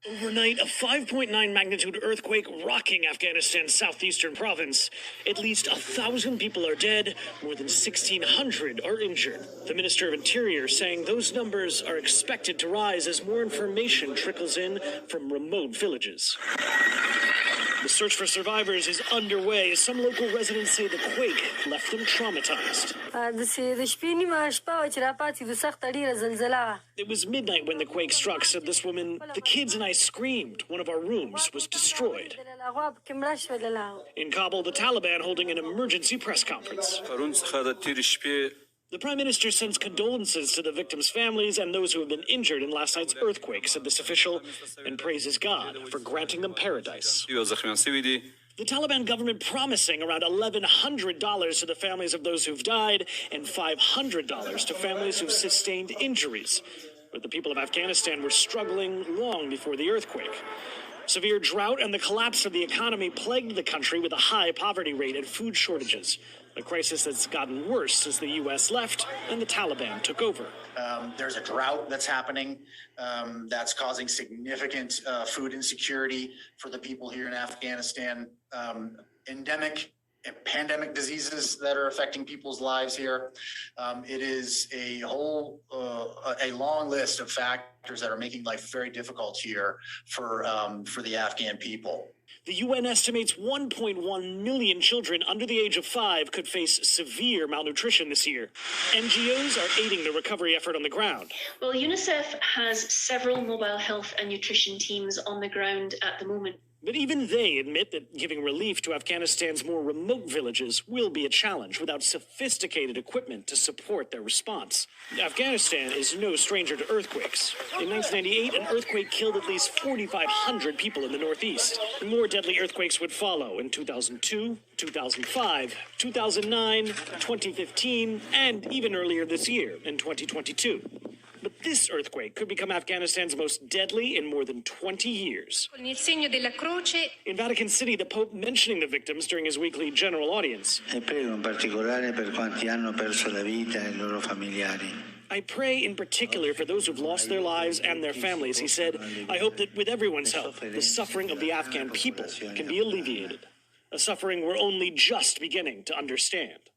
Overnight, a 5.9 magnitude earthquake rocking Afghanistan's southeastern province. At least 1,000 people are dead, more than 1,600 are injured. The Minister of Interior saying those numbers are expected to rise as more information trickles in from remote villages. The search for survivors is underway as some local residents say the quake left them traumatized. It was midnight when the quake struck, said this woman. The kids and I screamed. One of our rooms was destroyed. In Kabul, the Taliban holding an emergency press conference. The Prime Minister sends condolences to the victims' families and those who have been injured in last night's earthquake, said this official, and praises God for granting them paradise. The Taliban government promising around $1,100 to the families of those who've died and $500 to families who've sustained injuries. But the people of Afghanistan were struggling long before the earthquake. Severe drought and the collapse of the economy plagued the country with a high poverty rate and food shortages. A crisis that's gotten worse since the U.S. left and the Taliban took over. There's a drought that's happening that's causing significant food insecurity for the people here in Afghanistan. Endemic and pandemic diseases that are affecting people's lives here. It is a long list of factors that are making life very difficult here for the Afghan people. The UN estimates 1.1 million children under the age of 5 could face severe malnutrition this year. NGOs are aiding the recovery effort on the ground. Well, UNICEF has several mobile health and nutrition teams on the ground at the moment. But even they admit that giving relief to Afghanistan's more remote villages will be a challenge without sophisticated equipment to support their response. Afghanistan is no stranger to earthquakes. In 1998, an earthquake killed at least 4,500 people in the Northeast. More deadly earthquakes would follow in 2002, 2005, 2009, 2015, and even earlier this year in 2022. But this earthquake could become Afghanistan's most deadly in more than 20 years. In Vatican City, the Pope mentioning the victims during his weekly general audience. I pray in particular for those who've lost their lives and their families. He said, I hope that with everyone's help, the suffering of the Afghan people can be alleviated. A suffering we're only just beginning to understand.